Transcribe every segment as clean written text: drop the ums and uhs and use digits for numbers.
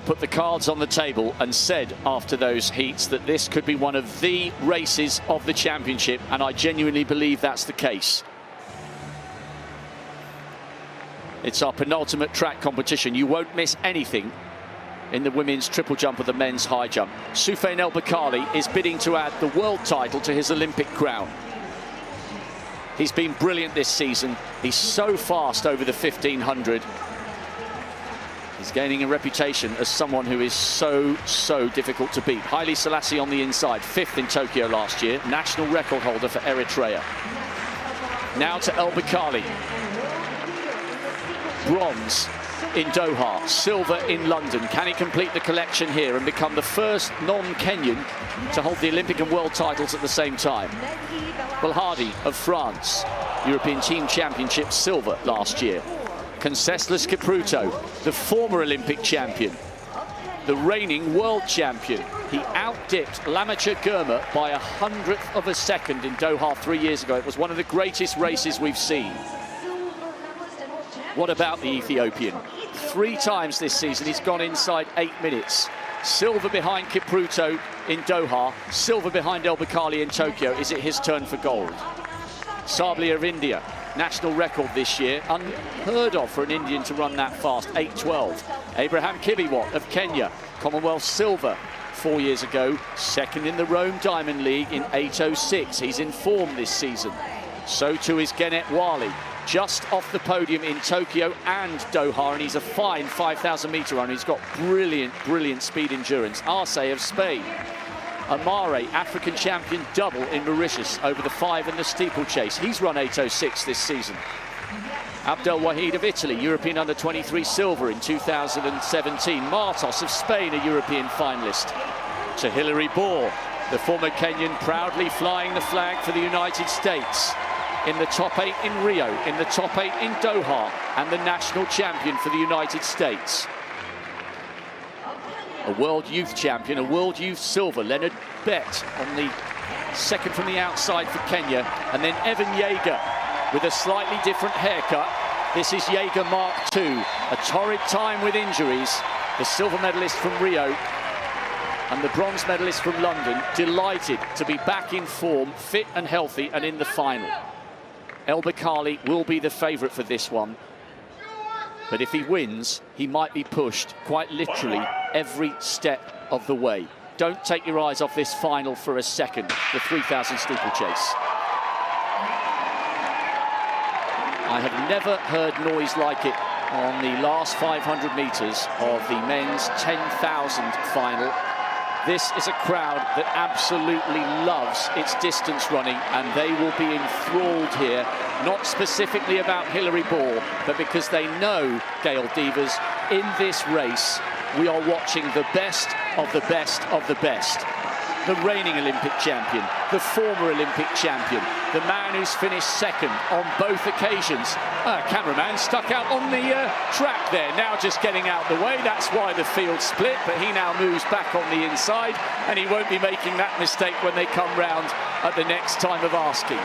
put the cards on the table and said after those heats that this could be one of the races of the championship, and I genuinely believe that's the case. It's our penultimate track competition. You won't miss anything in the women's triple jump or the men's high jump. Soufiane El Bakkali is bidding to add the world title to his Olympic crown. He's been brilliant this season. He's so fast over the 1500. He's gaining a reputation as someone who is so difficult to beat. Haile Selassie on the inside, 5th in Tokyo last year, national record holder for Eritrea. Now to El Bakkali. Bronze in Doha, silver in London. Can he complete the collection here and become the first non-Kenyan to hold the Olympic and world titles at the same time? Belhadi of France, European Team Championship silver last year. Concessless Kipruto, the former Olympic champion, the reigning world champion. He outdipped Lamacher Girma by 100th of a second in Doha 3 years ago. It was one of the greatest races we've seen. What about the Ethiopian? 3 times this season he's gone inside 8 minutes. Silver behind Kipruto in Doha, silver behind El Bakkali in Tokyo. Is it his turn for gold? Sabli of India, national record this year. Unheard of for an Indian to run that fast, 8:12. Abraham Kibiwot of Kenya, Commonwealth silver 4 years ago. 2nd in the Rome Diamond League in 8:06. He's in form this season. So too is Genet Wali, just off the podium in Tokyo and Doha, and he's a fine 5,000-meter runner. He's got brilliant speed endurance. Arce of Spain. Amare, African champion double in Mauritius over the 5 and the steeplechase. He's run 8:06 this season. Abdel Wahid of Italy, European under-23 silver in 2017. Martos of Spain, a European finalist. To Hilary Bohr, the former Kenyan, proudly flying the flag for the United States. In the top 8 in Rio, in the top 8 in Doha, and the national champion for the United States. A world youth champion, a world youth silver. Leonard Bett on the 2nd from the outside for Kenya. And then Evan Yeager with a slightly different haircut. This is Yeager Mark II. A torrid time with injuries. The silver medalist from Rio and the bronze medalist from London, delighted to be back in form, fit and healthy, and in the final. El Bakkali will be the favourite for this one. But if he wins, he might be pushed quite literally every step of the way. Don't take your eyes off this final for a second, the 3000 steeplechase. I have never heard noise like it on the last 500 metres of the men's 10,000 final. This is a crowd that absolutely loves its distance running, and they will be enthralled here, not specifically about Hilary Bohr, but because they know, Gail Devers, in this race, we are watching the best of the best of the best. The reigning Olympic champion, the former Olympic champion, the man who's finished 2nd on both occasions. Cameraman stuck out on the track there, now just getting out the way. That's why the field split, but he now moves back on the inside, and he won't be making that mistake when they come round at the next time of asking.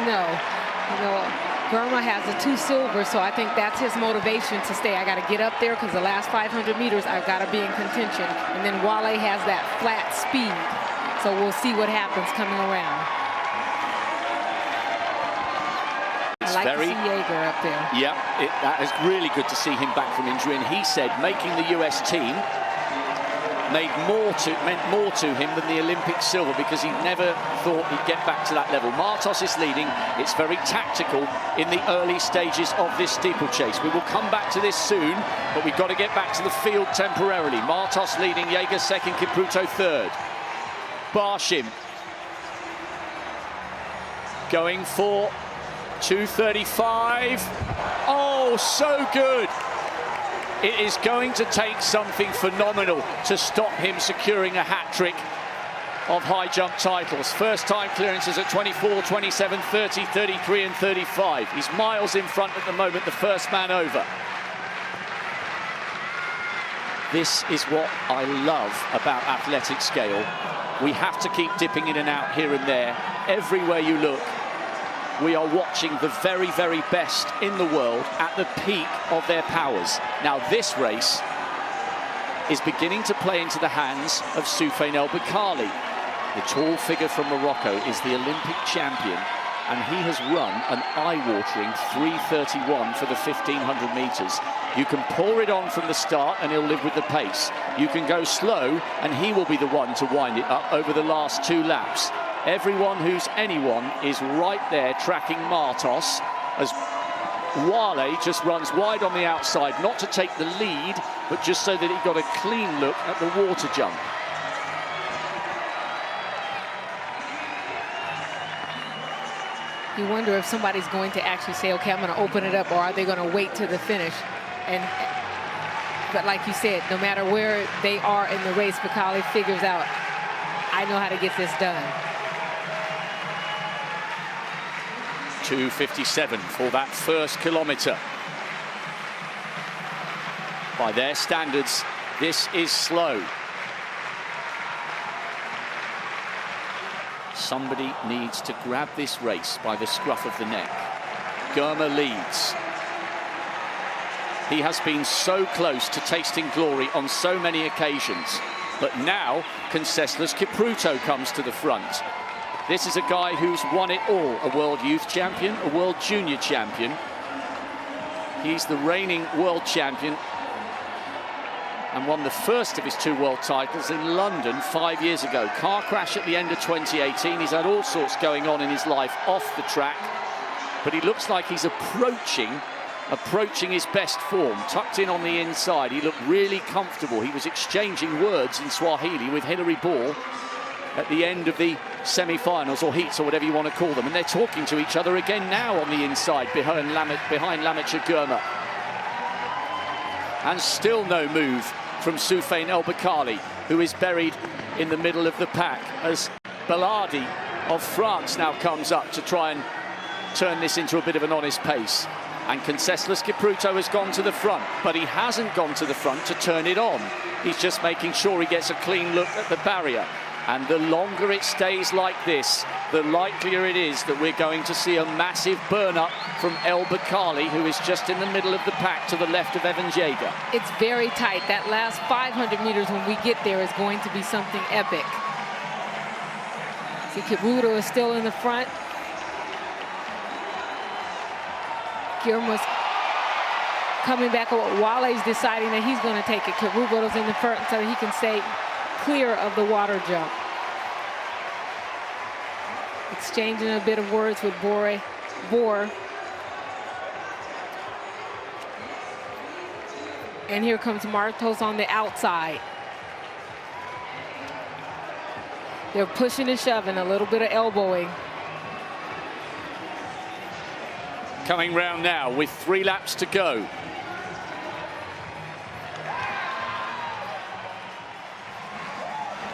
No, you know, Girma has the 2 silver, so I think that's his motivation to stay. I got to get up there because the last 500 meters, I've got to be in contention. And then Wale has that flat speed. So we'll see what happens coming around. I like to see Yeager up there. Yeah, that is really good to see him back from injury. And he said making the US team meant more to him than the Olympic silver, because he never thought he'd get back to that level. Martos is leading. It's very tactical in the early stages of this steeplechase. We will come back to this soon, but we've got to get back to the field temporarily. Martos leading, Yeager 2nd, Kipruto 3rd. Barshim going for 2:35. Oh, so good. It is going to take something phenomenal to stop him securing a hat-trick of high jump titles. First time clearances at 24, 27, 30, 33 and 35. He's miles in front at the moment, the first man over. This is what I love about athletic scale. We have to keep dipping in and out here and there. Everywhere you look, we are watching the very, very best in the world at the peak of their powers. Now this race is beginning to play into the hands of Soufiane El Bakkali. The tall figure from Morocco is the Olympic champion, and he has run an eye-watering 3:31 for the 1500 meters. You can pour it on from the start and he'll live with the pace. You can go slow and he will be the one to wind it up over the last 2 laps. Everyone who's anyone is right there tracking Martos as Wale just runs wide on the outside, not to take the lead, but just so that he got a clean look at the water jump. You wonder if somebody's going to actually say, okay, I'm going to open it up, or are they going to wait to the finish? But like you said, no matter where they are in the race, Bakkali figures out, I know how to get this done. 2:57 for that first kilometre. By their standards, this is slow. Somebody needs to grab this race by the scruff of the neck. Girma leads. He has been so close to tasting glory on so many occasions, but now Conseslus Kipruto comes to the front. This is a guy who's won it all, a world youth champion, a world junior champion. He's the reigning world champion and won the first of his 2 world titles in London 5 years ago. Car crash at the end of 2018. He's had all sorts going on in his life off the track, but he looks like he's approaching his best form. Tucked in on the inside, he looked really comfortable. He was exchanging words in Swahili with Hilary Ball at the end of the semi-finals, or heats, or whatever you want to call them, and they're talking to each other again now on the inside behind Lamicha Girma. And still no move from Soufiane El Bakkali, who is buried in the middle of the pack, as Bellardi of France now comes up to try and turn this into a bit of an honest pace. And Conseslus Kipruto has gone to the front, but he hasn't gone to the front to turn it on. He's just making sure he gets a clean look at the barrier. And the longer it stays like this, the likelier it is that we're going to see a massive burn-up from El Bakkali, who is just in the middle of the pack to the left of Evan Jager. It's very tight. That last 500 meters when we get there is going to be something epic. See, Kipruto is still in the front. Girma's coming back. Wale's deciding that he's going to take it. Kipruto's in the front so that he can stay clear of the water jump. Exchanging a bit of words with Boer. And here comes Martos on the outside. They're pushing and shoving, a little bit of elbowing. Coming round now with 3 laps to go.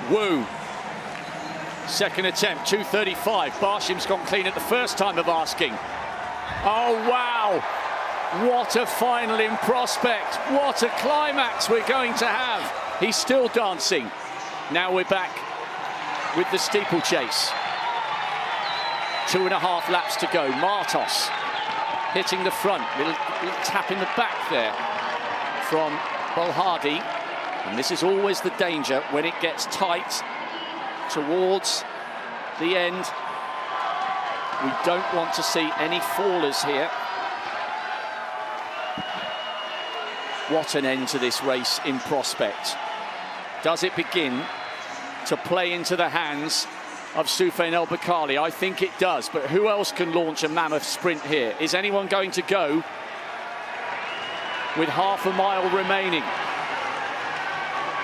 Wu, second attempt, 2:35. Barshim's gone clean at the first time of asking. Oh, wow. What a final in prospect. What a climax we're going to have. He's still dancing. Now we're back with the steeplechase. 2.5 laps to go. Martos hitting the front. Little tap in the back there from Bellardi. And this is always the danger when it gets tight towards the end. We don't want to see any fallers here. What an end to this race in prospect. Does it begin to play into the hands of Soufiane El Bakkali? I think it does, but who else can launch a mammoth sprint here? Is anyone going to go with half a mile remaining?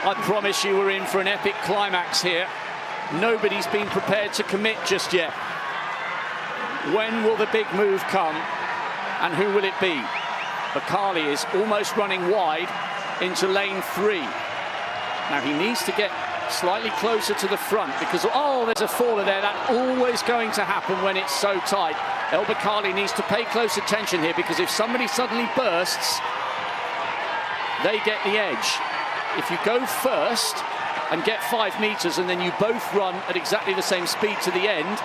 I promise you we're in for an epic climax here. Nobody's been prepared to commit just yet. When will the big move come, and who will it be? Bakkali is almost running wide into lane 3. Now he needs to get slightly closer to the front because, oh, there's a faller there. That's always going to happen when it's so tight. El Bakkali needs to pay close attention here because if somebody suddenly bursts, they get the edge. If you go first and get 5 meters and then you both run at exactly the same speed to the end,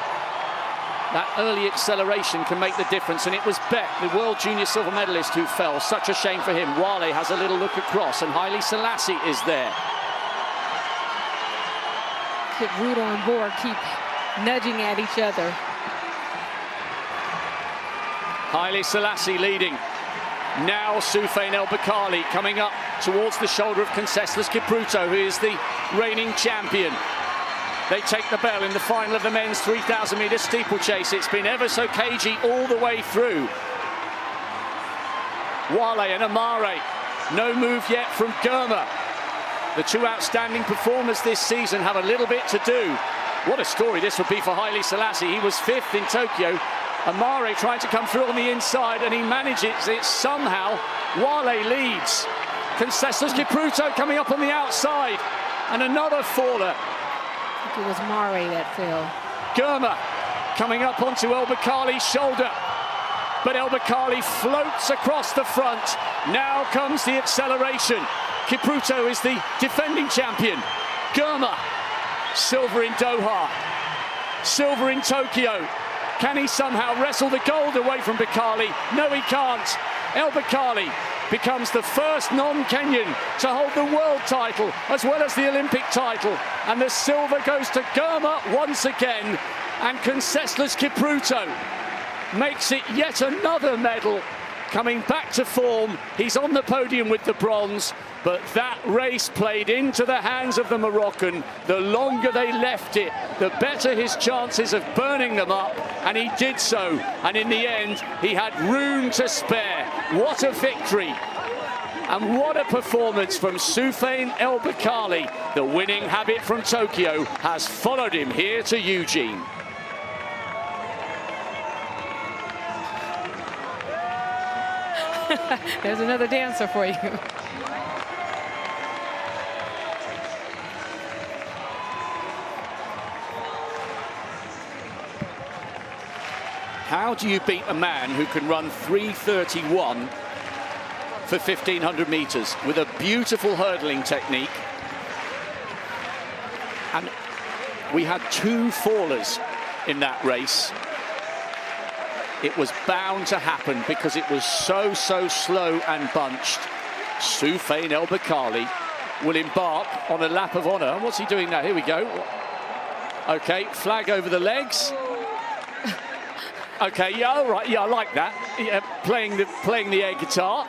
That early acceleration can make the difference, and it was Beck, the World Junior silver medalist, who fell. Such a shame for him. Wale has a little look across, and Haile Selassie is there. Kipruto and Boer keep nudging at each other. Haile Selassie leading. Now Soufiane El Bakkali coming up towards the shoulder of Conseslus Kipruto, who is the reigning champion. They take the bell in the final of the men's 3000-meter steeplechase. It's been ever so cagey all the way through. Wale and Amare, no move yet from Germa. The two outstanding performers this season have a little bit to do. What a story this would be for Haile Selassie. He was 5th in Tokyo. Amare trying to come through on the inside, and he manages it somehow. Wale leads. Conseslus Kipruto coming up on the outside, and another faller. I think it was Mare that fell. Germa coming up onto El Bakkali's shoulder, but El Bakkali floats across the front. Now comes the acceleration. Kipruto is the defending champion. Germa, silver in Doha, silver in Tokyo. Can he somehow wrestle the gold away from Bakkali? No, he can't. El Bakkali becomes the first non-Kenyan to hold the world title as well as the Olympic title. And the silver goes to Germa once again. And Conseslus Kipruto makes it yet another medal. Coming back to form, he's on the podium with the bronze, but that race played into the hands of the Moroccan. The longer they left it, the better his chances of burning them up, and he did so. And in the end, he had room to spare. What a victory, and what a performance from Soufiane El Bakkali. The winning habit from Tokyo has followed him here to Eugene. There's another dancer for you. How do you beat a man who can run 3:31 for 1500 meters with a beautiful hurdling technique? And we had 2 fallers in that race. It was bound to happen because it was so slow and bunched. Soufiane El Bakkali will embark on a lap of honor. What's he doing now? Here we go. Okay, flag over the legs. Okay, yeah, all right, yeah, I like that. Yeah, playing the air guitar.